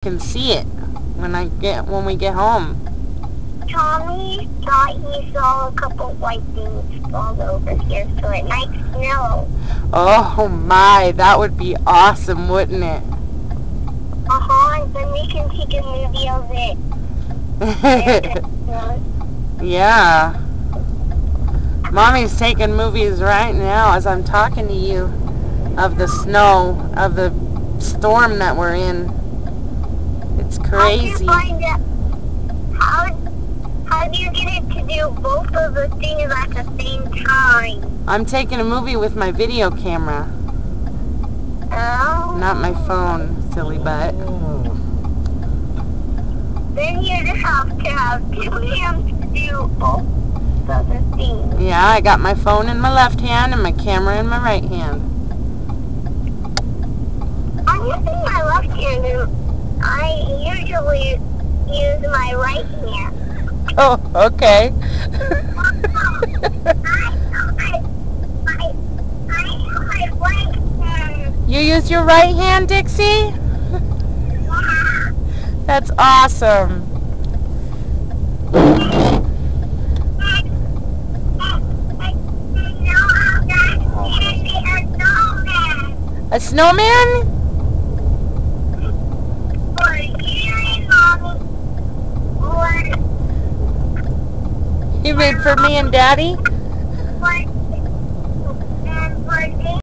Can see it when we get home. Tommy thought he saw a couple white things fall over here, so it might snow. Oh my, that would be awesome, wouldn't it? And then we can take a movie of it. Yeah. Mommy's taking movies right now as I'm talking to you of the snow, of the storm that we're in. It's crazy. How do you get it to do both of the things at the same time? I'm taking a movie with my video camera. Oh. Not my phone, silly butt. Then you just have to have 2 hands to do both of the things. Yeah, I got my phone in my left hand and my camera in my right hand. I'm using my left hand and I usually use my right hand. Oh, okay. You use your right hand, Dixie? Yeah. That's awesome. A snowman? You made for me and Daddy? What?